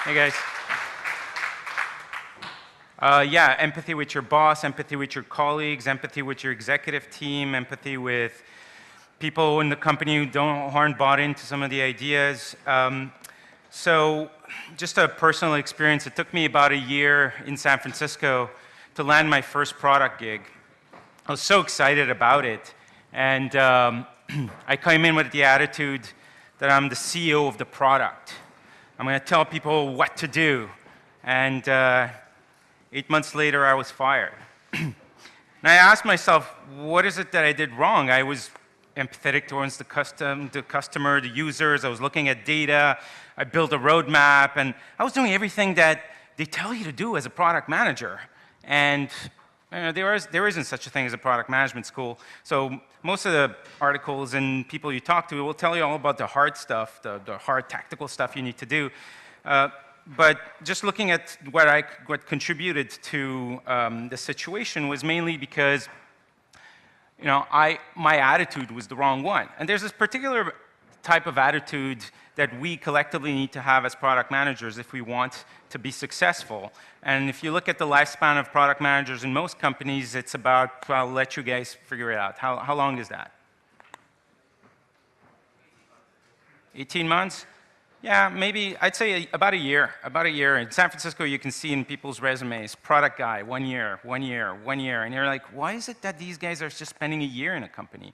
Hey guys. Yeah, empathy with your boss, empathy with your colleagues, empathy with your executive team, empathy with people in the company who aren't bought into some of the ideas. So just a personal experience, it took me about a year in San Francisco to land my first product gig. I was so excited about it. And I came in with the attitude that I'm the CEO of the product. I'm going to tell people what to do. And 8 months later, I was fired. And I asked myself, what is it that I did wrong? I was empathetic towards the customer, the users. I was looking at data. I built a roadmap. And I was doing everything that they tell you to do as a product manager. And there isn't such a thing as a product management school. So most of the articles and people you talk to will tell you all about the hard stuff, the hard tactical stuff you need to do. But just looking at what contributed to the situation was mainly because my attitude was the wrong one. And there's this particular type of attitude that we collectively need to have as product managers if we want to be successful. And if you look at the lifespan of product managers in most companies, it's about, well, I'll let you guys figure it out. How long is that? 18 months? Yeah, maybe, I'd say about a year. About a year. In San Francisco, you can see in people's resumes, product guy, 1 year, 1 year, 1 year. And you're like, why is it that these guys are just spending a year in a company?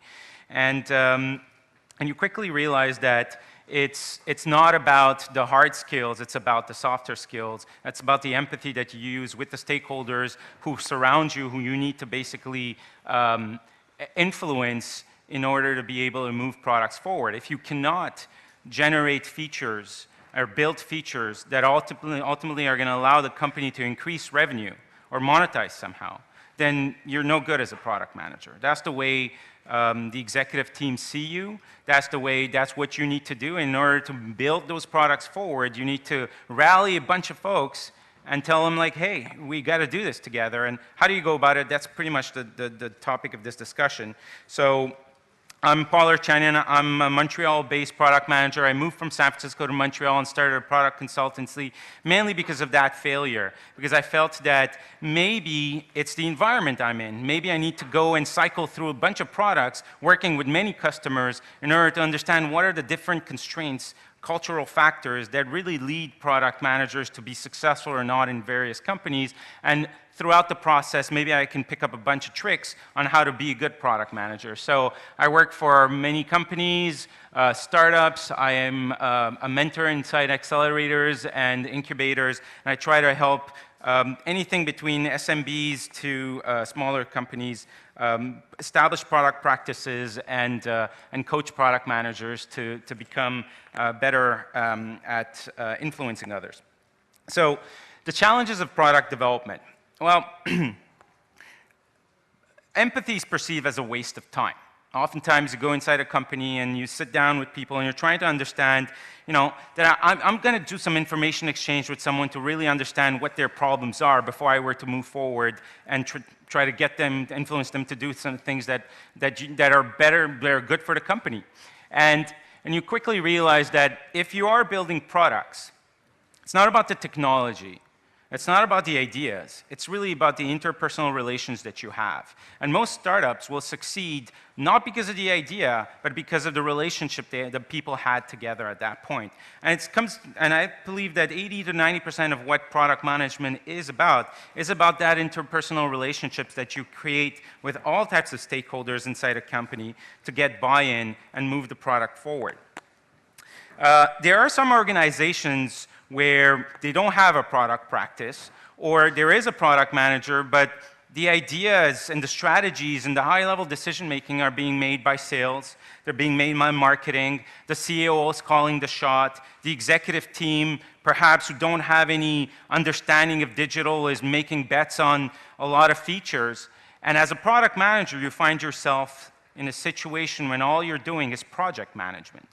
And you quickly realize that it's not about the hard skills, it's about the softer skills. It's about the empathy that you use with the stakeholders who surround you, who you need to basically influence in order to be able to move products forward. If you cannot generate features or build features that ultimately are going to allow the company to increase revenue or monetize somehow, then you're no good as a product manager. That's the way the executive team see you. That's what you need to do. In order to build those products forward, you need to rally a bunch of folks and tell them like, hey, we got to do this together. And how do you go about it? That's pretty much the topic of this discussion. So I'm Paul Ortchanian. I'm a Montreal-based product manager. I moved from San Francisco to Montreal and started a product consultancy, mainly because of that failure, because I felt that maybe it's the environment I'm in. Maybe I need to go and cycle through a bunch of products, working with many customers in order to understand what are the different constraints, cultural factors that really lead product managers to be successful or not in various companies. And throughout the process, maybe I can pick up a bunch of tricks on how to be a good product manager. So I work for many companies, startups. I am a mentor inside accelerators and incubators, and I try to help anything between SMBs to smaller companies establish product practices and coach product managers to become better at influencing others. So the challenges of product development. Well, empathy is perceived as a waste of time. Oftentimes you go inside a company and you sit down with people and you're trying to understand, that I'm going to do some information exchange with someone to really understand what their problems are before I were to move forward and try to get them, influence them to do some things that are better, that are good for the company. And you quickly realize that if you are building products, it's not about the technology. It's not about the ideas. It's really about the interpersonal relations that you have. And most startups will succeed not because of the idea, but because of the relationship the people had together at that point. And I believe that 80 to 90% of what product management is about that interpersonal relationships that you create with all types of stakeholders inside a company to get buy-in and move the product forward. There are some organizations where they don't have a product practice, or there is a product manager, but the ideas and the strategies and the high-level decision-making are being made by sales. They're being made by marketing. The CEO is calling the shot. The executive team, perhaps who don't have any understanding of digital, is making bets on a lot of features. And as a product manager, you find yourself in a situation when all you're doing is project management.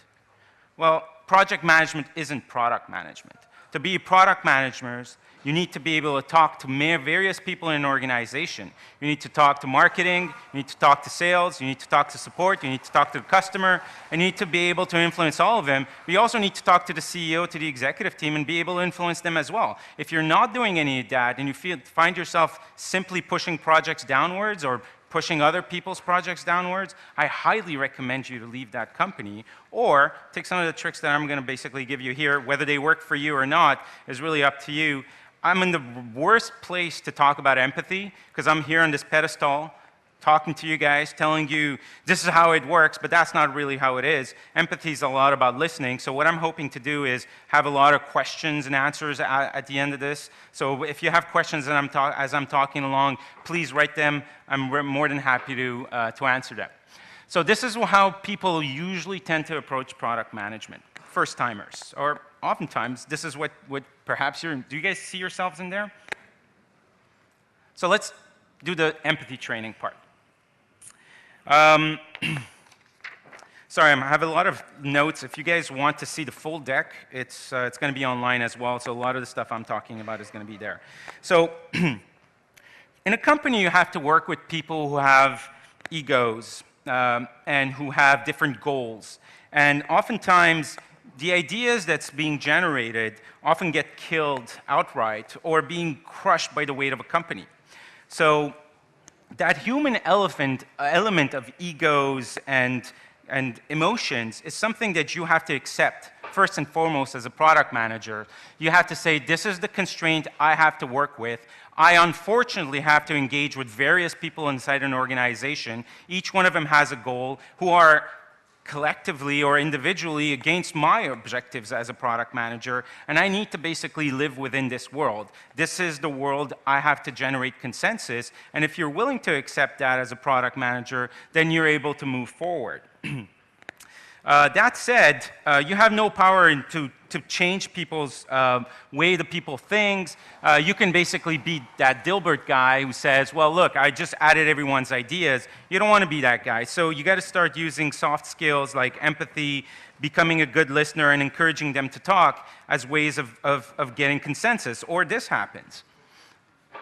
Well, project management isn't product management. to be product managers, you need to be able to talk to various people in an organization. You need to talk to marketing, you need to talk to sales, you need to talk to support, you need to talk to the customer, and you need to be able to influence all of them. But you also need to talk to the CEO, to the executive team, and be able to influence them as well. If you're not doing any of that, and you find yourself simply pushing projects downwards or pushing other people's projects downwards, I highly recommend you to leave that company or take some of the tricks that I'm going to basically give you here. Whether they work for you or not is really up to you. I'm in the worst place to talk about empathy because I'm here on this pedestal talking to you guys, telling you this is how it works, but that's not really how it is. Empathy is a lot about listening. So what I'm hoping to do is have a lot of questions and answers at the end of this. So if you have questions as I'm talking along, please write them. I'm more than happy to answer them. So this is how people usually tend to approach product management. First-timers, or oftentimes, this is what perhaps do you guys see yourselves in there? So let's do the empathy training part. Sorry, I have a lot of notes. If you guys want to see the full deck, it's going to be online as well, so a lot of the stuff I'm talking about is going to be there. So in a company, you have to work with people who have egos and who have different goals. And oftentimes, the ideas that's being generated often get killed outright or being crushed by the weight of a company. So that human element of egos and emotions is something that you have to accept first and foremost as a product manager. You have to say, this is the constraint I have to work with. I unfortunately have to engage with various people inside an organization. Each one of them has a goal who are collectively or individually against my objectives as a product manager, and I need to basically live within this world. This is the world I have to generate consensus, and if you're willing to accept that as a product manager, then you're able to move forward. That said, you have no power to change people's way that people think. You can basically be that Dilbert guy who says, well, look, I just added everyone's ideas. You don't want to be that guy. So you got to start using soft skills like empathy, becoming a good listener, and encouraging them to talk as ways of getting consensus, or this happens.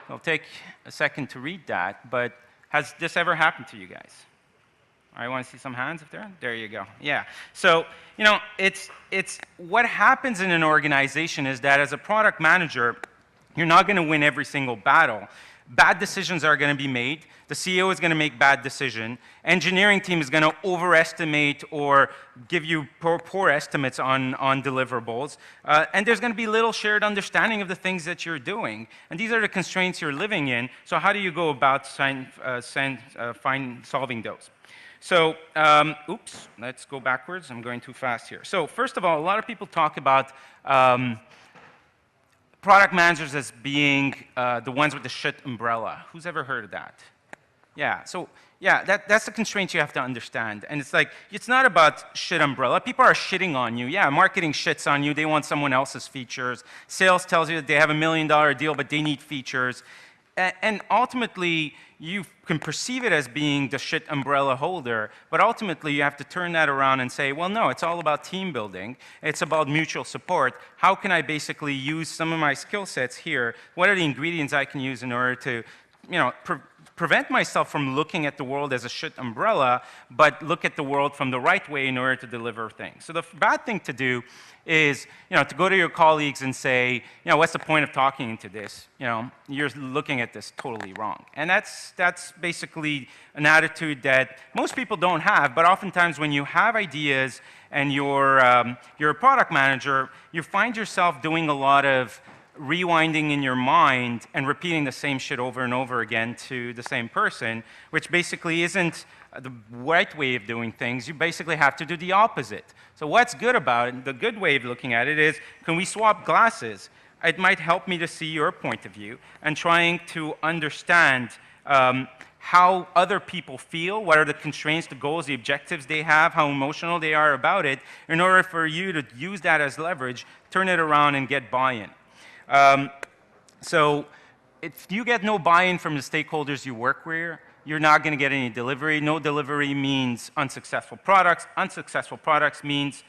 It'll take a second to read that, but has this ever happened to you guys? I want to see some hands up there. There you go. Yeah. So, you know, it's what happens in an organization is that as a product manager, you're not going to win every single battle. Bad decisions are going to be made. The CEO is going to make bad decisions. Engineering team is going to overestimate or give you poor estimates on deliverables. And there's going to be little shared understanding of the things that you're doing. And these are the constraints you're living in. So how do you go about solving those? So, oops, let's go backwards. I'm going too fast here. So, first of all, a lot of people talk about product managers as being the ones with the shit umbrella. Who's ever heard of that? Yeah, so, yeah, that's the constraint you have to understand. And it's like, it's not about shit umbrella. People are shitting on you. Yeah, marketing shits on you. They want someone else's features. Sales tells you that they have $1 million deal, but they need features. And ultimately, you can perceive it as being the shit umbrella holder, but ultimately you have to turn that around and say, well, no, it's all about team building. It's about mutual support. How can I basically use some of my skill sets here? What are the ingredients I can use in order to, you know, prevent myself from looking at the world as a shit umbrella, but look at the world from the right way in order to deliver things. So the bad thing to do is, you know, to go to your colleagues and say, you know, what's the point of talking into this? You know, you're looking at this totally wrong. And that's basically an attitude that most people don't have, but oftentimes when you have ideas and you're a product manager, you find yourself doing a lot of rewinding in your mind and repeating the same shit over and over again to the same person, which basically isn't the right way of doing things. You basically have to do the opposite. So what's good about it, the good way of looking at it is, can we swap glasses? It might help me to see your point of view and trying to understand how other people feel, what are the constraints, the goals, the objectives they have, how emotional they are about it, in order for you to use that as leverage, turn it around and get buy-in. So if you get no buy-in from the stakeholders you work with, you're not going to get any delivery. No delivery means unsuccessful products. Unsuccessful products means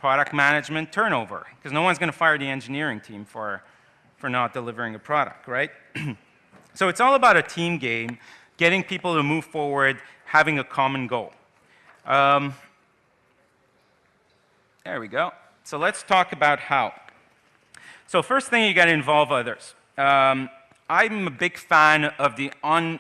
product management turnover, because no one's going to fire the engineering team for not delivering a product, right? So it's all about a team game, getting people to move forward, having a common goal. There we go. So let's talk about how. So first thing, you got to involve others. I'm a big fan of the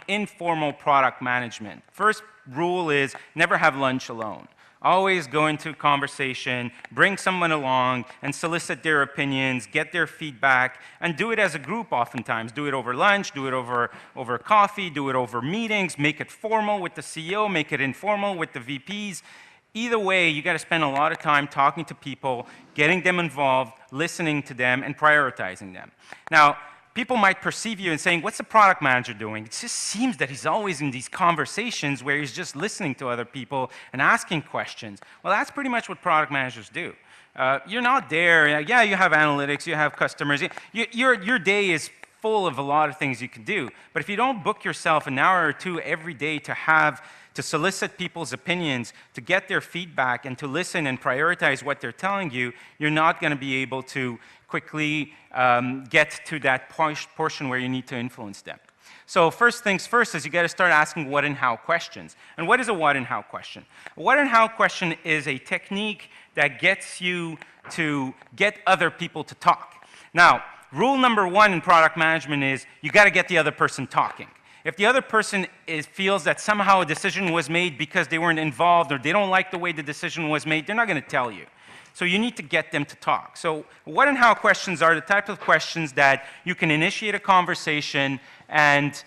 informal product management. First rule is never have lunch alone. Always go into conversation, bring someone along, and solicit their opinions, get their feedback, and do it as a group oftentimes. Do it over lunch, do it over coffee, do it over meetings, make it formal with the CEO, make it informal with the VPs. Either way, you got to spend a lot of time talking to people, getting them involved, listening to them, and prioritizing them. Now, people might perceive you and saying, what's the product manager doing? It just seems that he's always in these conversations where he's just listening to other people and asking questions. Well, that's pretty much what product managers do. You're not there. Yeah, you have analytics, you have customers. Your day is full of a lot of things you can do. But if you don't book yourself an hour or two every day to solicit people's opinions, to get their feedback, and to listen and prioritize what they're telling you, you're not going to be able to quickly get to that portion where you need to influence them. So first things first is you got to start asking what and how questions. And what is a what and how question? A what and how question is a technique that gets you to get other people to talk. Now, rule number one in product management is you got to get the other person talking. If the other person feels that somehow a decision was made because they weren't involved or they don't like the way the decision was made, they're not going to tell you. So you need to get them to talk. So what and how questions are the type of questions that you can initiate a conversation and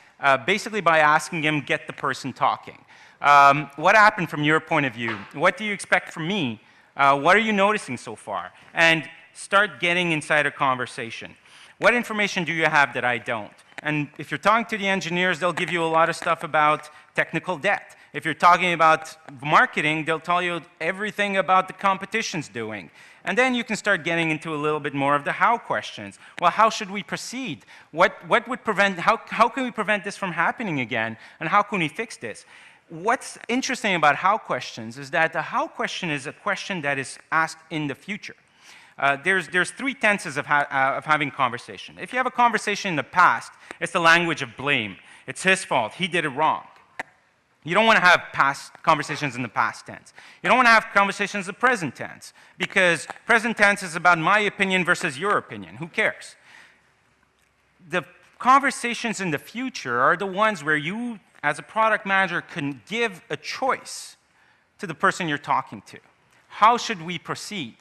basically by asking them, get the person talking. What happened from your point of view? What do you expect from me? What are you noticing so far? And start getting inside a conversation. What information do you have that I don't? And if you're talking to the engineers, they'll give you a lot of stuff about technical debt. If you're talking about marketing, they'll tell you everything about the competition's doing. And then you can start getting into a little bit more of the how questions. Well, how should we proceed? What would prevent, how can we prevent this from happening again? And how can we fix this? What's interesting about how questions is that the how question is a question that is asked in the future. There's three tenses of having conversation. If you have a conversation in the past, it's the language of blame. It's his fault. He did it wrong. You don't want to have past conversations in the past tense. You don't want to have conversations in the present tense because present tense is about my opinion versus your opinion. Who cares? The conversations in the future are the ones where you, as a product manager, can give a choice to the person you're talking to. How should we proceed?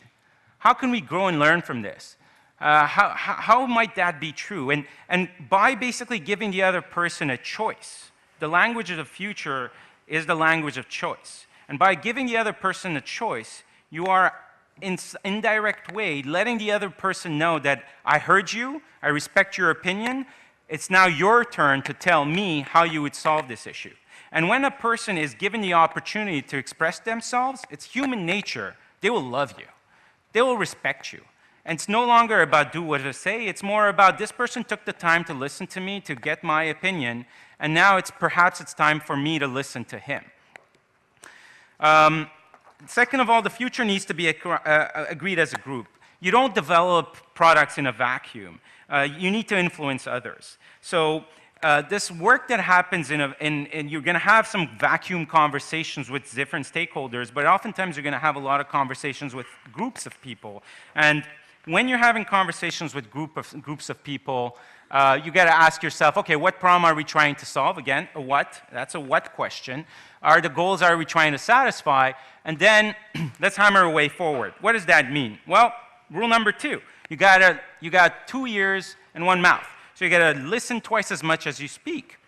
How can we grow and learn from this? How might that be true? And by basically giving the other person a choice, the language of the future is the language of choice. And by giving the other person a choice, you are, in an indirect way, letting the other person know that I heard you, I respect your opinion, it's now your turn to tell me how you would solve this issue. And when a person is given the opportunity to express themselves, it's human nature, they will love you. They will respect you. And it's no longer about do what I say, it's more about this person took the time to listen to me, to get my opinion, and now perhaps it's time for me to listen to him. Second of all, the future needs to be agreed as a group. You don't develop products in a vacuum. You need to influence others. So this work that happens and you're going to have some vacuum conversations with different stakeholders, but oftentimes you're going to have a lot of conversations with groups of people. And when you're having conversations with groups of people, you got to ask yourself, okay, what problem are we trying to solve? Again, a what? That's a what question. The goals are we trying to satisfy? And then let's hammer a way forward. What does that mean? Well, rule number 2, you got 2 ears and 1 mouth. So you got to listen twice as much as you speak,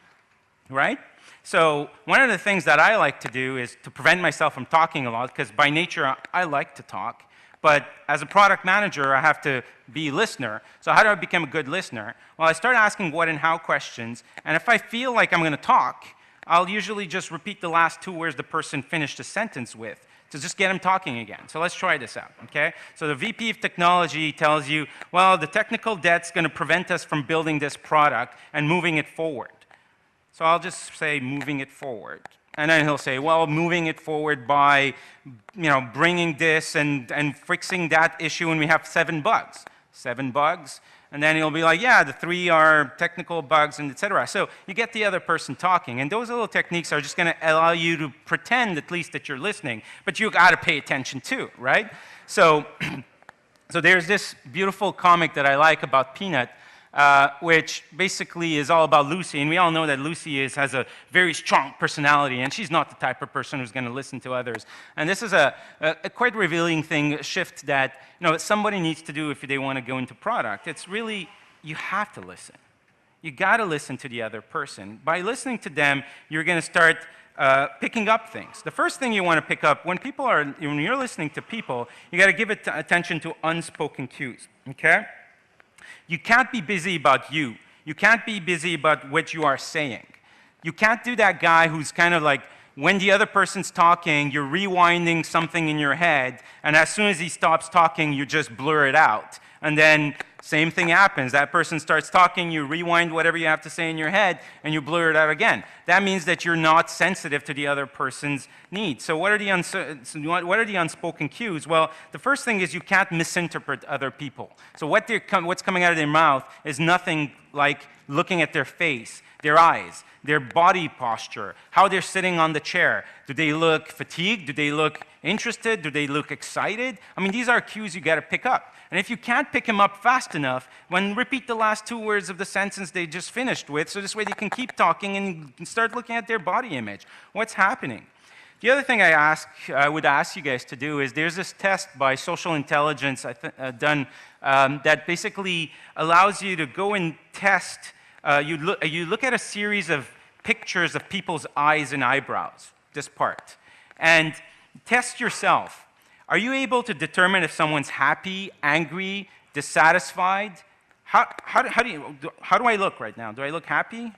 right? So one of the things that I like to do is to prevent myself from talking a lot, because by nature I like to talk. But as a product manager, I have to be a listener. So how do I become a good listener? Well, I start asking what and how questions. And if I feel like I'm going to talk, I'll usually just repeat the last 2 words the person finished a sentence with to just get them talking again. So let's try this out, okay? So the VP of technology tells you, well, the technical debt's going to prevent us from building this product and moving it forward. So I'll just say moving it forward. And then he'll say, well, moving it forward by, bringing this and fixing that issue, and we have 7 bugs. 7 bugs. And then he'll be like, yeah, the 3 are technical bugs, and et cetera. So you get the other person talking. And those little techniques are just going to allow you to pretend at least that you're listening. But you got to pay attention too, right? So, so there's this beautiful comic that I like about Peanut, which basically is all about Lucy. And we all know that Lucy has a very strong personality, and she's not the type of person who's going to listen to others. And this is a quite revealing thing, a shift that somebody needs to do if they want to go into product. It's really, you have to listen. You got to listen to the other person. By listening to them, you're going to start picking up things. The first thing you want to pick up, when you're listening to people, you got to give attention to unspoken cues, okay? You can't be busy about you. You can't be busy about what you are saying. You can't do that guy who's kind of like, when the other person's talking, you're rewinding something in your head, and as soon as he stops talking, you just blur it out. And then same thing happens. That person starts talking, you rewind whatever you have to say in your head, and you blur it out again. That means that you're not sensitive to the other person's needs. So what are the unspoken cues? Well, the first thing is you can't misinterpret other people. So what's coming out of their mouth is nothing like looking at their face, their eyes, their body posture, how they're sitting on the chair. Do they look fatigued? Do they look interested? Do they look excited? I mean, these are cues you got to pick up. And if you can't pick them up fast enough, repeat the last 2 words of the sentence they just finished with, so this way they can keep talking and start looking at their body image. What's happening? The other thing I would ask you guys to do is there's this test by Social Intelligence done that basically allows you to go and test. You look at a series of pictures of people's eyes and eyebrows, this part, and test yourself. Are you able to determine if someone's happy, angry, dissatisfied? How do I look right now? Do I look happy? You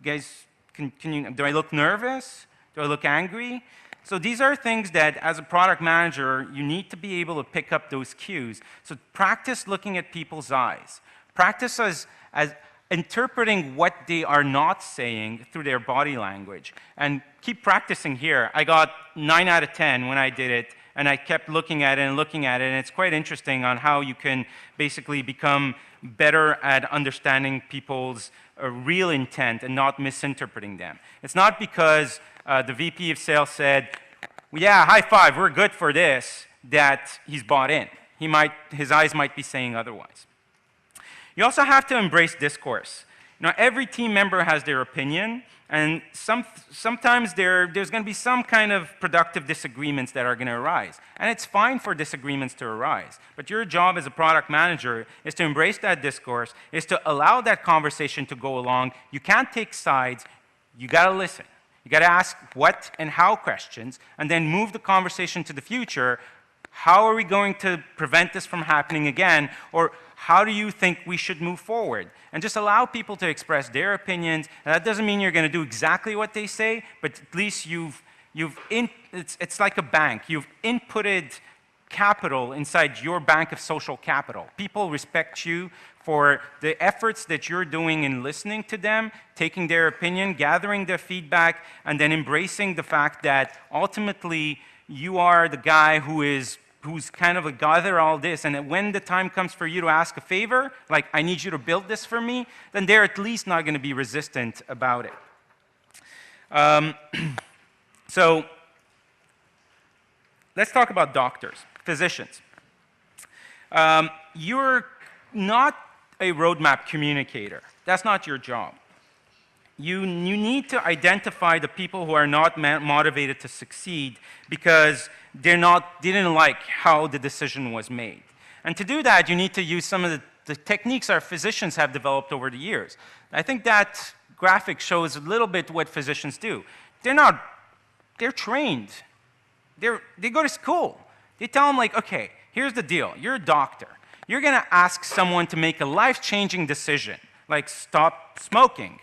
guys, do I look nervous? Do I look angry? So these are things that, as a product manager, you need to be able to pick up those cues. So practice looking at people's eyes. Practice as interpreting what they are not saying through their body language. And keep practicing here. I got 9 out of 10 when I did it. And I kept looking at it, and it's quite interesting on how you can basically become better at understanding people's real intent and not misinterpreting them. It's not because the VP of sales said, well, yeah, high five, we're good for this, that he's bought in. His eyes might be saying otherwise. You also have to embrace discourse. Every team member has their opinion, and sometimes there's going to be some kind of productive disagreements that are going to arise. And it's fine for disagreements to arise. But your job as a product manager is to embrace that discourse, is to allow that conversation to go along. You can't take sides. You got to listen. You got to ask what and how questions, and then move the conversation to the future. How are we going to prevent this from happening again? Or how do you think we should move forward? And just allow people to express their opinions. And that doesn't mean you're going to do exactly what they say, but at least it's like a bank. You've inputted capital inside your bank of social capital. People respect you for the efforts that you're doing in listening to them, taking their opinion, gathering their feedback, and then embracing the fact that ultimately you are the guy who's kind of gather all this, and when the time comes for you to ask a favor, like, I need you to build this for me, then they're at least not going to be resistant about it. So let's talk about doctors, physicians. You're not a roadmap communicator. That's not your job. You need to identify the people who are not motivated to succeed because they didn't like how the decision was made. And to do that, you need to use some of the techniques our physicians have developed over the years. I think that graphic shows a little bit what physicians do. They're trained. They go to school. They tell them, like, okay, here's the deal. You're a doctor. You're going to ask someone to make a life-changing decision, like stop smoking,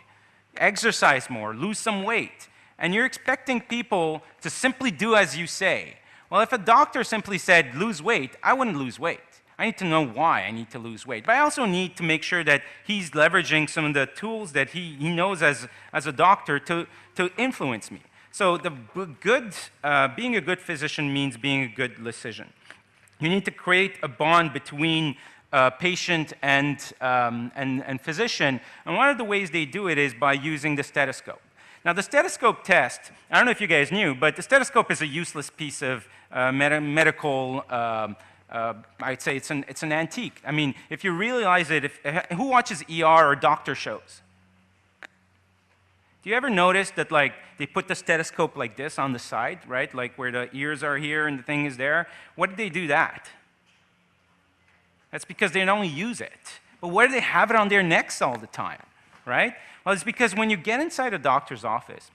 exercise more, lose some weight. And you're expecting people to simply do as you say. Well, if a doctor simply said, lose weight, I wouldn't lose weight. I need to know why I need to lose weight. But I also need to make sure that he's leveraging some of the tools that he knows as a doctor to influence me. So being a good physician means being a good physician. You need to create a bond between patient and physician. And one of the ways they do it is by using the stethoscope. Now, the stethoscope test, I don't know if you guys knew, but the stethoscope is a useless piece of medical, I'd say it's an antique. I mean, if you realize it, who watches ER or doctor shows? Do you ever notice that, like, they put the stethoscope like this on the side, right? Like where the ears are here and the thing is there? What did they do that? That's because they don't use it. But why do they have it on their necks all the time, right? Well, it's because when you get inside a doctor's office,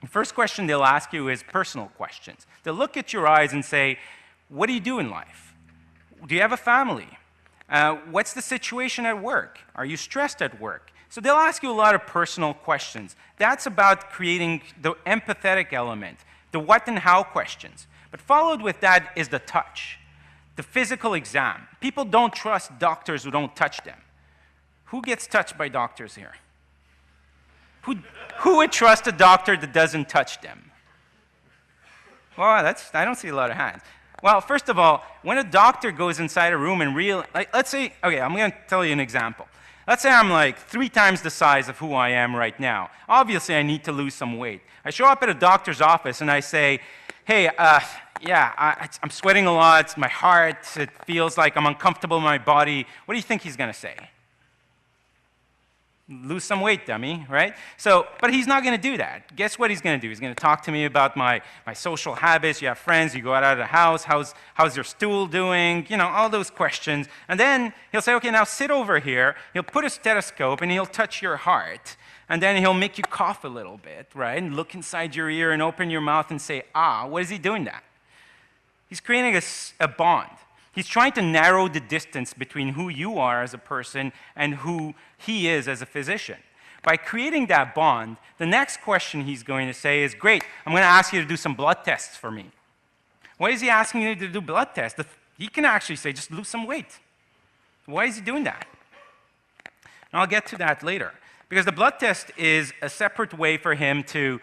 the first question they'll ask you is personal questions. They'll look at your eyes and say, what do you do in life? Do you have a family? What's the situation at work? Are you stressed at work? So they'll ask you a lot of personal questions. That's about creating the empathetic element, the what and how questions. But followed with that is the touch, the physical exam. People don't trust doctors who don't touch them. Who gets touched by doctors here? Who would trust a doctor that doesn't touch them? Well, I don't see a lot of hands. Well, first of all, when a doctor goes inside a room and let's say, okay, I'm going to tell you an example. Let's say I'm like 3 times the size of who I am right now. Obviously, I need to lose some weight. I show up at a doctor's office and I say, hey, I'm sweating a lot, it's my heart, it feels like I'm uncomfortable in my body. What do you think he's going to say? Lose some weight, dummy, right? So, but he's not going to do that. Guess what he's going to do? He's going to talk to me about my social habits. You have friends, you go out of the house, how's your stool doing? You know, all those questions. And then he'll say, okay, now sit over here. He'll put a stethoscope and he'll touch your heart. And then he'll make you cough a little bit, right? And look inside your ear and open your mouth and say, ah, what is he doing that? He's creating a bond. He's trying to narrow the distance between who you are as a person and who he is as a physician. By creating that bond, the next question he's going to say is, great, I'm going to ask you to do some blood tests for me. Why is he asking you to do blood tests? He can actually say, just lose some weight. Why is he doing that? And I'll get to that later. Because the blood test is a separate way for him to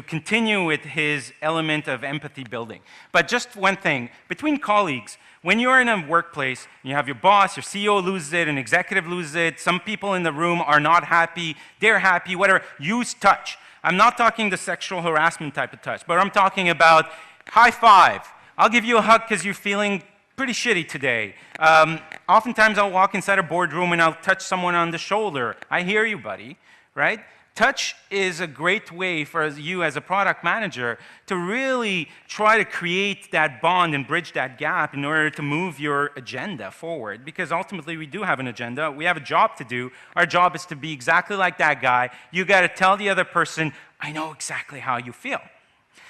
continue with his element of empathy building. But just one thing, between colleagues, when you're in a workplace, you have your boss, your CEO loses it, an executive loses it, some people in the room are not happy, they're happy, whatever, use touch. I'm not talking the sexual harassment type of touch, but I'm talking about high five. I'll give you a hug because you're feeling pretty shitty today. Oftentimes I'll walk inside a boardroom and I'll touch someone on the shoulder. I hear you, buddy, right? Touch is a great way for you as a product manager to really try to create that bond and bridge that gap in order to move your agenda forward. Because ultimately we do have an agenda. We have a job to do. Our job is to be exactly like that guy. You got to tell the other person, I know exactly how you feel.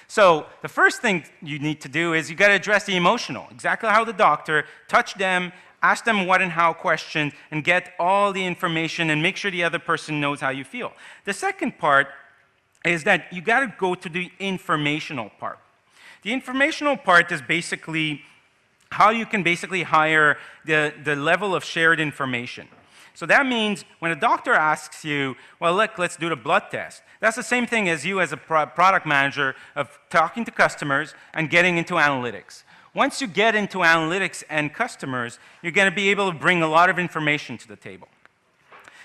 So the first thing you need to do is you got to address the emotional, exactly how the doctor, touch them, ask them what and how questions, and get all the information and make sure the other person knows how you feel. The second part is that you got to go to the informational part. The informational part is basically how you can basically hire the level of shared information. So that means when a doctor asks you, well, look, let's do the blood test. That's the same thing as you as a product manager of talking to customers and getting into analytics. Once you get into analytics and customers, you're going to be able to bring a lot of information to the table.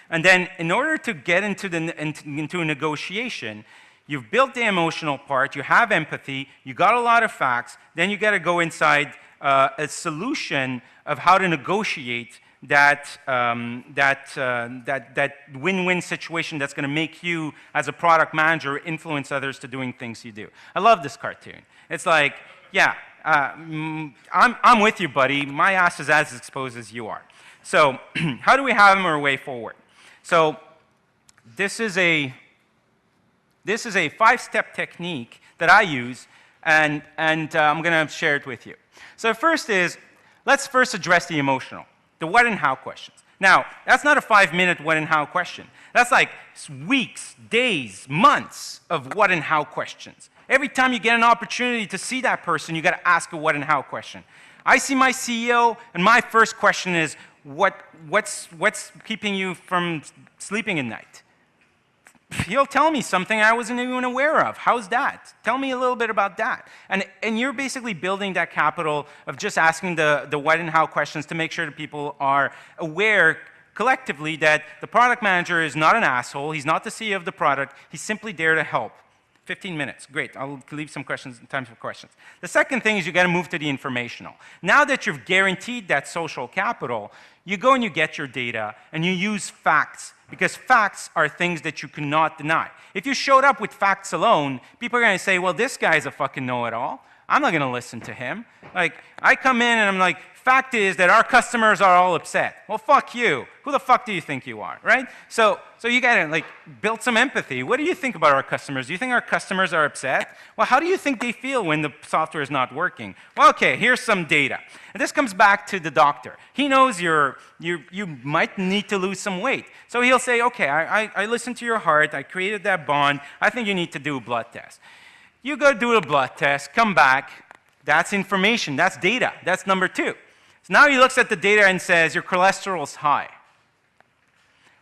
And then in order to get into a negotiation, you've built the emotional part, you have empathy, you got a lot of facts, then you got to go inside a solution of how to negotiate that win-win situation that's going to make you, as a product manager, influence others to doing things you do. I love this cartoon. It's like, yeah, I'm with you, buddy. My ass is as exposed as you are. So how do we have our way forward? So this is a 5-step technique that I use, and I'm going to share it with you. So first is, let's first address the emotional. The what and how questions. Now, that's not a 5-minute what and how question. That's like weeks, days, months of what and how questions. Every time you get an opportunity to see that person, you got to ask a what and how question. I see my CEO, and my first question is, what's keeping you from sleeping at night? he'll tell me something I wasn't even aware of. How's that? Tell me a little bit about that. And you're basically building that capital of just asking the what and how questions to make sure that people are aware collectively that the product manager is not an asshole, he's not the CEO of the product, he's simply there to help. 15 minutes, great. I'll leave some time for questions. The second thing is you got to move to the informational. Now that you've guaranteed that social capital, you go and you get your data and you use facts, because facts are things that you cannot deny. If you showed up with facts alone, people are going to say, well, this guy's a fucking know-it-all. I'm not going to listen to him. Like, I come in and I'm like, fact is that our customers are all upset. Well, fuck you. Who the fuck do you think you are, right? So you gotta like build some empathy. What do you think about our customers? Do you think our customers are upset? Well, how do you think they feel when the software is not working? Well, okay, here's some data. And this comes back to the doctor. He knows you might need to lose some weight. So he'll say, okay, I listened to your heart, I created that bond, I think you need to do a blood test. You go do a blood test, come back, that's information, that's data, that's number two. So now he looks at the data and says, your cholesterol's high.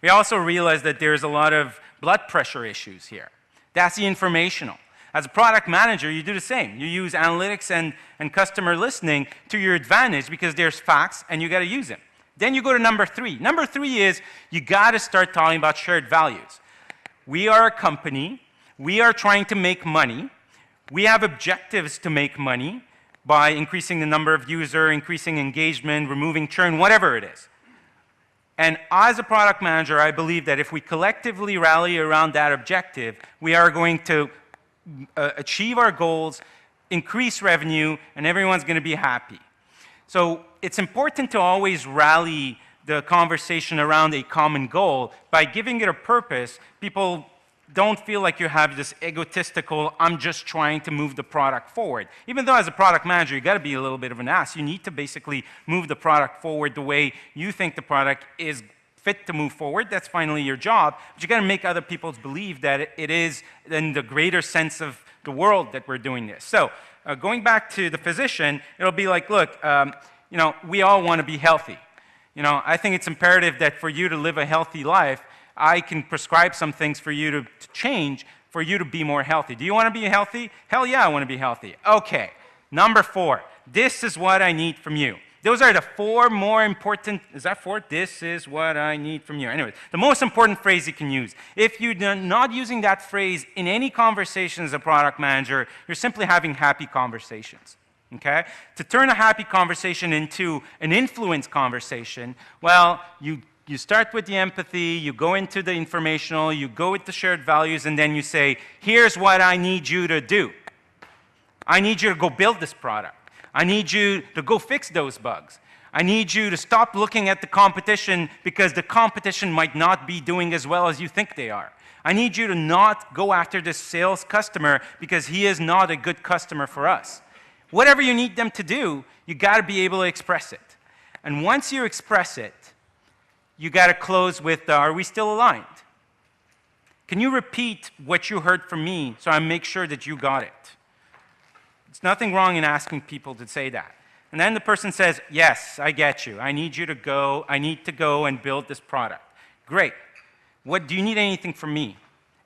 We also realize that there's a lot of blood pressure issues here. That's the informational. As a product manager, you do the same. You use analytics and customer listening to your advantage because there's facts and you got to use them. Then you go to number three. Number three is you got to start talking about shared values. We are a company. We are trying to make money. We have objectives to make money by increasing the number of users, increasing engagement, removing churn, whatever it is. And as a product manager, I believe that if we collectively rally around that objective, we are going to achieve our goals, increase revenue, and everyone's going to be happy. So it's important to always rally the conversation around a common goal. By giving it a purpose, people don't feel like you have this egotistical, I'm just trying to move the product forward. Even though as a product manager, you got to be a little bit of an ass. You need to basically move the product forward the way you think the product is fit to move forward. That's finally your job. But you got to make other people believe that it is in the greater sense of the world that we're doing this. So going back to the physician, it'll be like, look, you know, we all want to be healthy. You know, I think it's imperative that for you to live a healthy life, I can prescribe some things for you to change for you to be more healthy. Do you want to be healthy? Hell yeah, I want to be healthy. Okay, number 4. This is what I need from you. Those are the 4 more important, is that 4? This is what I need from you. Anyway, the most important phrase you can use. If you're not using that phrase in any conversation as a product manager, you're simply having happy conversations. Okay? To turn a happy conversation into an influence conversation, well, you start with the empathy, you go into the informational, you go with the shared values, and then you say, here's what I need you to do. I need you to go build this product. I need you to go fix those bugs. I need you to stop looking at the competition because the competition might not be doing as well as you think they are. I need you to not go after this sales customer because he is not a good customer for us. Whatever you need them to do, you got to be able to express it. And once you express it, you got to close with, are we still aligned? Can you repeat what you heard from me so I make sure that you got it? It's nothing wrong in asking people to say that. And then the person says, yes, I get you. I need you to go. I need to go and build this product. Great. What, do you need anything from me?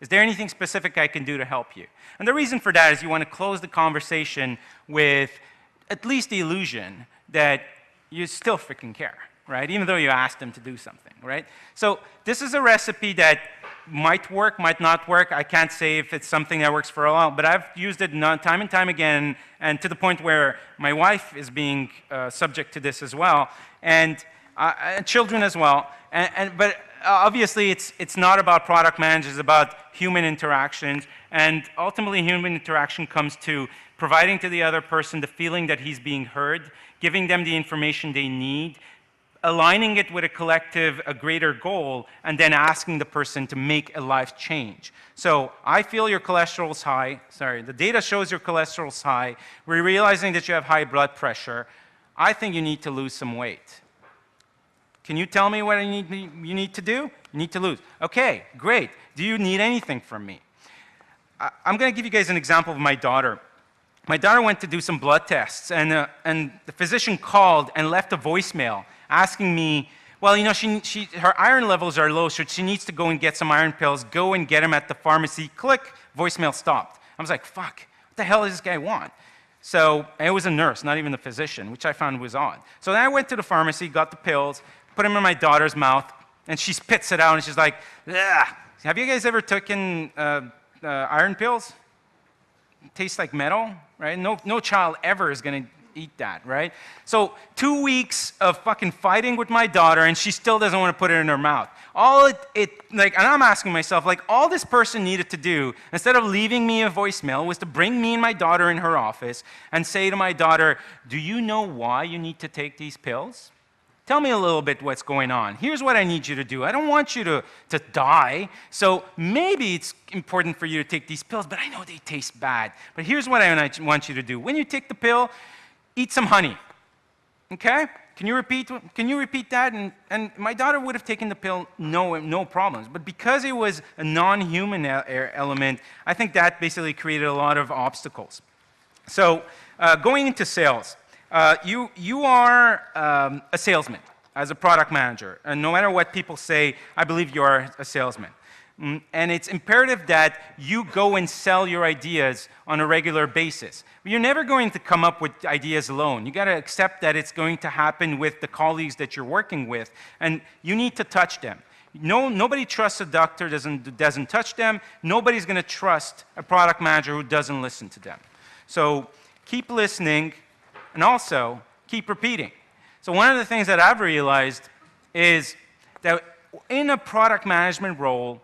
Is there anything specific I can do to help you? And the reason for that is you want to close the conversation with at least the illusion that you still freaking care. Right? Even though you asked them to do something, right? So this is a recipe that might work, might not work. I can't say if it's something that works for a while, but I've used it time and time again, and to the point where my wife is being subject to this as well, and children as well. But obviously, it's not about product managers, it's about human interactions, and ultimately, human interaction comes to providing to the other person the feeling that he's being heard, giving them the information they need, aligning it with a collective, a greater goal, and then asking the person to make a life change. So I feel your cholesterol's high. Sorry, the data shows your cholesterol's high. We're realizing that you have high blood pressure. I think you need to lose some weight. Can you tell me what you need to do? You need to lose. Okay, great. Do you need anything from me? I'm going to give you guys an example of my daughter. My daughter went to do some blood tests, and the physician called and left a voicemail asking me, well, you know, her iron levels are low, so she needs to go and get some iron pills, go and get them at the pharmacy, click, voicemail stopped. I was like, fuck, what the hell does this guy want? So it was a nurse, not even the physician, which I found was odd. So then I went to the pharmacy, got the pills, put them in my daughter's mouth, and she spits it out, and she's like, ugh. Have you guys ever taken iron pills? It tastes like metal, right? No child ever is going to eat that, right? So 2 weeks of fucking fighting with my daughter, and she still doesn't want to put it in her mouth. And I'm asking myself, like, all this person needed to do, instead of leaving me a voicemail, was to bring me and my daughter in her office and say to my daughter, do you know why you need to take these pills? Tell me a little bit what's going on. Here's what I need you to do. I don't want you to die, so maybe it's important for you to take these pills, but I know they taste bad. But here's what I want you to do. When you take the pill, eat some honey, okay? Can you repeat that? And my daughter would have taken the pill, no problems. But because it was a non-human element, I think that basically created a lot of obstacles. So going into sales, you are a salesman as a product manager. And no matter what people say, I believe you are a salesman. And it's imperative that you go and sell your ideas on a regular basis. You're never going to come up with ideas alone. You got to accept that it's going to happen with the colleagues that you're working with, and you need to touch them. Nobody trusts a doctor doesn't touch them. Nobody's going to trust a product manager who doesn't listen to them. So keep listening, and also keep repeating. So one of the things that I've realized is that in a product management role,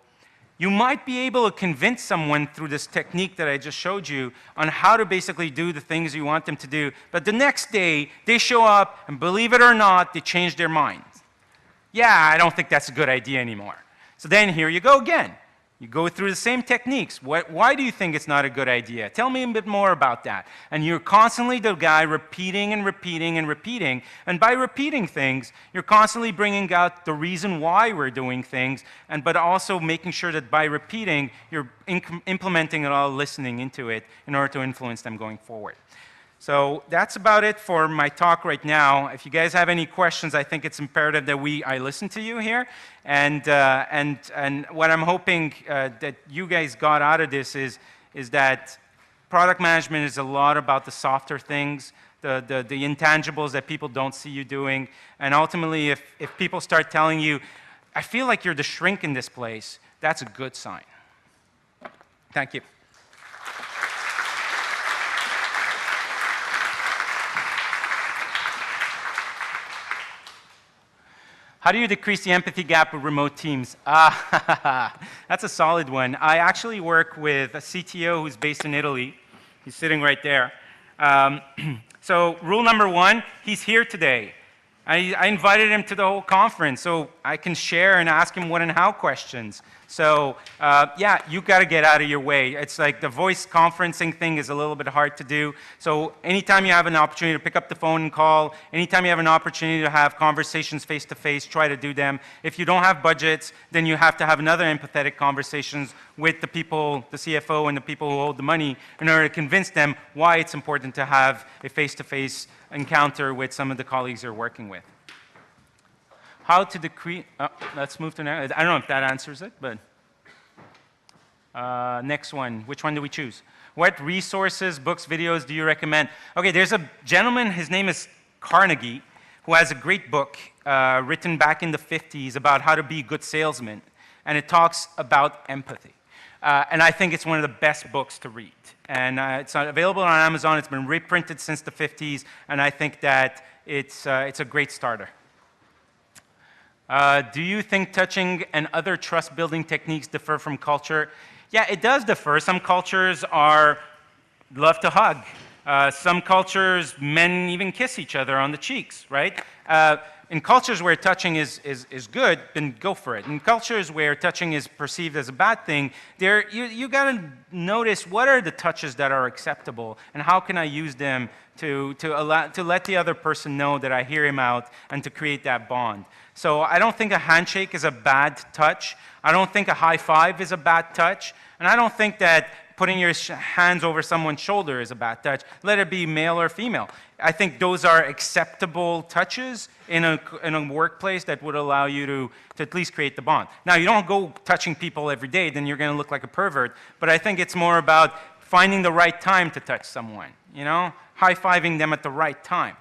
you might be able to convince someone through this technique that I just showed you on how to basically do the things you want them to do, but the next day, they show up, and believe it or not, they change their minds. Yeah, I don't think that's a good idea anymore. So then here you go again. You go through the same techniques. Why do you think it's not a good idea? Tell me a bit more about that. And you're constantly the guy repeating and repeating and repeating. And by repeating things, you're constantly bringing out the reason why we're doing things, but also making sure that by repeating, you're implementing it all, listening into it in order to influence them going forward. So that's about it for my talk right now. If you guys have any questions, I think it's imperative that I listen to you here. And what I'm hoping that you guys got out of this is that product management is a lot about the softer things, the intangibles that people don't see you doing. And ultimately, if people start telling you, I feel like you're the shrink in this place, that's a good sign. Thank you. How do you decrease the empathy gap with remote teams? That's a solid one. I actually work with a CTO who's based in Italy. He's sitting right there. So rule number one, he's here today. I invited him to the whole conference so I can share and ask him what and how questions. So yeah, you got to get out of your way. It's like the voice conferencing thing is a little bit hard to do. So anytime you have an opportunity to pick up the phone and call, anytime you have an opportunity to have conversations face to face, try to do them. If you don't have budgets, then you have to have another empathetic conversations with the people, the CFO and the people who hold the money in order to convince them why it's important to have a face-to-face encounter with some of the colleagues you're working with. How to decrease, let's move to next. I don't know if that answers it, but next one. Which one do we choose? What resources, books, videos do you recommend? Okay, there's a gentleman, his name is Carnegie, who has a great book written back in the 50s about how to be a good salesman, and it talks about empathy. And I think it's one of the best books to read. And it's available on Amazon. It's been reprinted since the 50s, and I think that it's a great starter. Do you think touching and other trust-building techniques differ from culture? Yeah, it does differ. Some cultures love to hug. Some cultures, men even kiss each other on the cheeks, right? In cultures where touching is good, then go for it. In cultures where touching is perceived as a bad thing, you got to notice what are the touches that are acceptable and how can I use them to let the other person know that I hear him out and to create that bond. So I don't think a handshake is a bad touch. I don't think a high five is a bad touch. And I don't think that putting your hands over someone's shoulder is a bad touch. Let it be male or female. I think those are acceptable touches in a workplace that would allow you to at least create the bond. Now, you don't go touching people every day, then you're going to look like a pervert. But I think it's more about finding the right time to touch someone, you know? High-fiving them at the right time.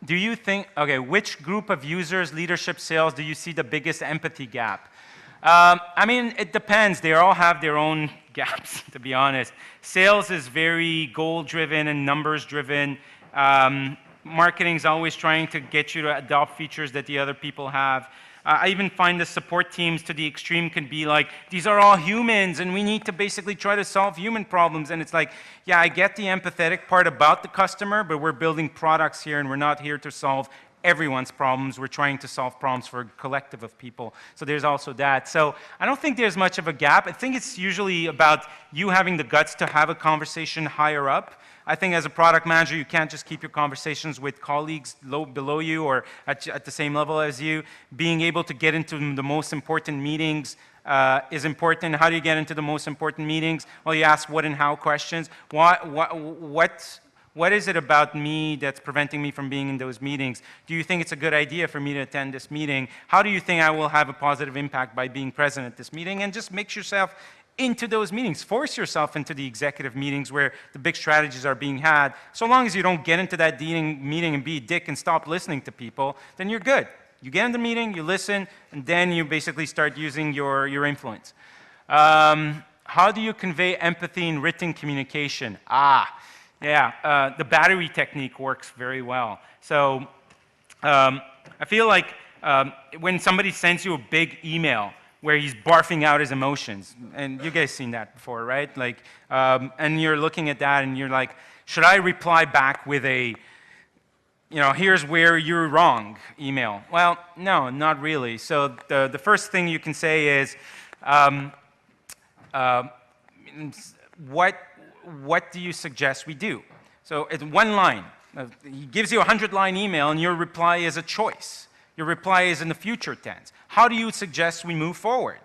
Do you think, okay, which group of users, leadership, sales, do you see the biggest empathy gap? I mean, it depends. They all have their own gaps, to be honest. Sales is very goal-driven and numbers-driven. Marketing's always trying to get you to adopt features that the other people have. I even find the support teams to the extreme can be like, these are all humans and we need to basically try to solve human problems. And it's like, yeah, I get the empathetic part about the customer, but we're building products here and we're not here to solve everyone's problems. We're trying to solve problems for a collective of people. So there's also that. So I don't think there's much of a gap. I think it's usually about you having the guts to have a conversation higher up. I think as a product manager, you can't just keep your conversations with colleagues below you or at the same level as you. Being able to get into the most important meetings is important. How do you get into the most important meetings? Well, you ask what and how questions. What is it about me that's preventing me from being in those meetings? Do you think it's a good idea for me to attend this meeting? How do you think I will have a positive impact by being present at this meeting? And just make yourself into those meetings. Force yourself into the executive meetings where the big strategies are being had. So long as you don't get into that meeting and be a dick and stop listening to people, then you're good. You get in the meeting, you listen, and then you basically start using your influence. How do you convey empathy in written communication? The battery technique works very well. So I feel like when somebody sends you a big email where he's barfing out his emotions, and you guys seen that before, right? Like, and you're looking at that and you're like, should I reply back with a, you know, here's where you're wrong email? Well, no, not really. So the first thing you can say is, what do you suggest we do? So it's one line. He gives you a 100-line email and your reply is a choice. Your reply is in the future tense. How do you suggest we move forward?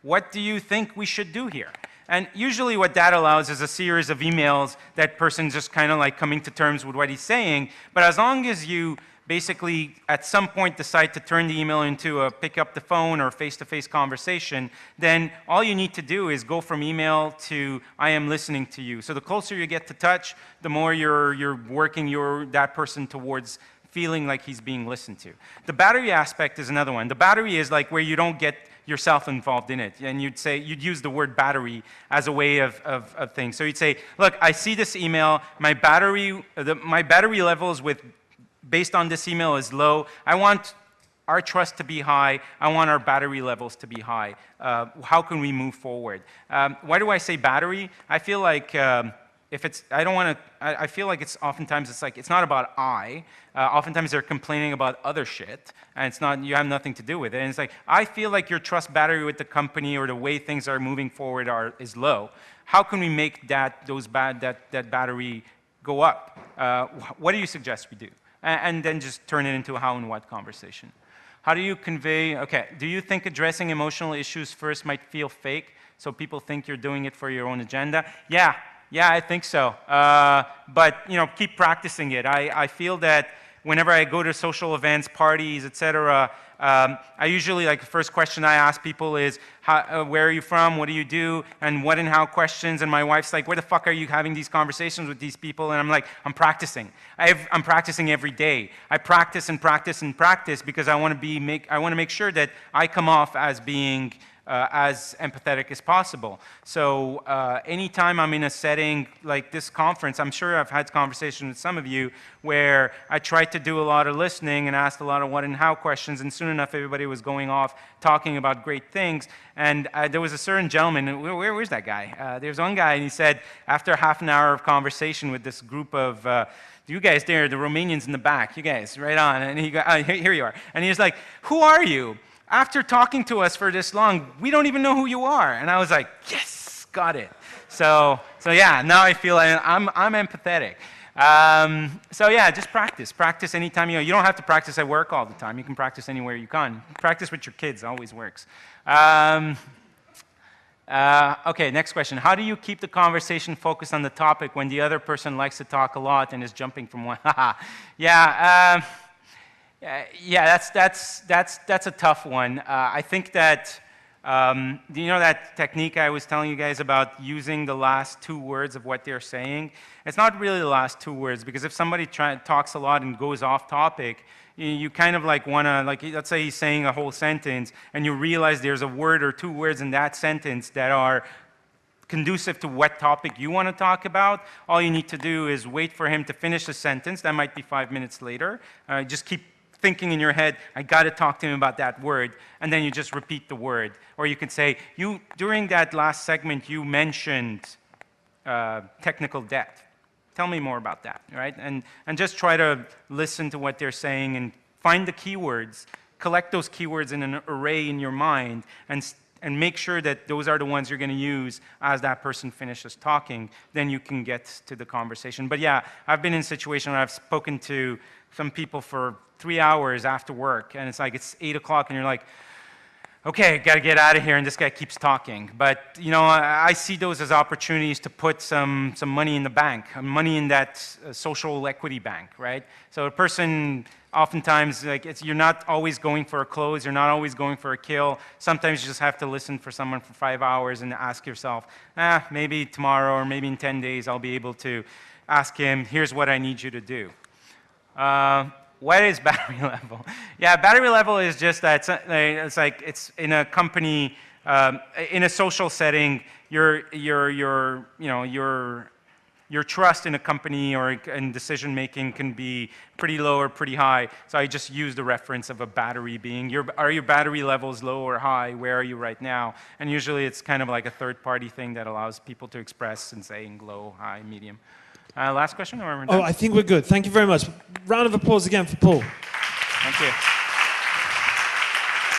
What do you think we should do here? And usually what that allows is a series of emails that person's just kind of like coming to terms with what he's saying. But as long as you basically at some point decide to turn the email into a pick up the phone or face-to-face conversation, then all you need to do is go from email to I am listening to you. So the closer you get to touch, the more you're working that person towards feeling like he's being listened to. The battery aspect is another one. The battery is like where you don't get yourself involved in it. And you'd use the word battery as a way of things. So you'd say, look, I see this email, my battery levels based on this email is low. I want our trust to be high. I want our battery levels to be high. How can we move forward? Why do I say battery? I feel like I feel like it's oftentimes it's not about I. Oftentimes they're complaining about other shit, and it's not, you have nothing to do with it. And it's like, I feel like your trust battery with the company or the way things are moving forward is low. How can we make that battery go up? What do you suggest we do? And then just turn it into a how and what conversation. How do you convey, okay, do you think addressing emotional issues first might feel fake, so people think you're doing it for your own agenda? Yeah, I think so. But, you know, keep practicing it. I feel that whenever I go to social events, parties, etc., I usually, like, the first question I ask people is, where are you from, what do you do, and what and how questions, and my wife's like, where the fuck are you having these conversations with these people? And I'm like, I'm practicing. I'm practicing every day. I practice and practice and practice because I want to make sure that I come off as being as empathetic as possible. So anytime I'm in a setting like this conference, I'm sure I've had conversations with some of you where I tried to do a lot of listening and asked a lot of what and how questions, and soon enough everybody was going off talking about great things. And there was a certain gentleman, where's that guy? There's one guy, and he said, after half an hour of conversation with this group of you guys there, the Romanians in the back, you guys, right on, and here you are. And he was like, who are you? After talking to us for this long, we don't even know who you are. And I was like, yes, got it. So yeah, now I feel I'm empathetic. So yeah, just practice. Practice anytime you don't have to practice at work all the time. You can practice anywhere you can. Practice with your kids, always works. Okay, next question. How do you keep the conversation focused on the topic when the other person likes to talk a lot and is jumping from one? Yeah, yeah, that's a tough one. I think that, you know that technique I was telling you guys about using the last 2 words of what they're saying? It's not really the last 2 words, because if somebody talks a lot and goes off topic, you kind of like want to, like, let's say he's saying a whole sentence, and you realize there's a word or 2 words in that sentence that are conducive to what topic you want to talk about. All you need to do is wait for him to finish the sentence. That might be 5 minutes later. Just keep thinking in your head, I got to talk to him about that word, and then you just repeat the word. Or you could say, during that last segment, you mentioned technical debt. Tell me more about that, right? And just try to listen to what they're saying and find the keywords, collect those keywords in an array in your mind, and make sure that those are the ones you're going to use as that person finishes talking. Then you can get to the conversation. But yeah, I've been in a situation where I've spoken to some people for 3 hours after work, and it's like it's 8 o'clock, and you're like, okay, got to get out of here, and this guy keeps talking. But you know, I see those as opportunities to put some money in the bank, money in that social equity bank, right? So a person, oftentimes, like, you're not always going for a close, you're not always going for a kill. Sometimes you just have to listen for someone for 5 hours and ask yourself, maybe tomorrow or maybe in 10 days I'll be able to ask him, here's what I need you to do. What is battery level? Yeah, battery level is just that it's like it's in a company, in a social setting. Your trust in a company or in decision making can be pretty low or pretty high. So I just use the reference of a battery being are your battery levels low or high? Where are you right now? And usually it's kind of like a third-party thing that allows people to express and saying low, high, medium. Last question? Or I think we're good. Thank you very much. Round of applause again for Paul. Thank you.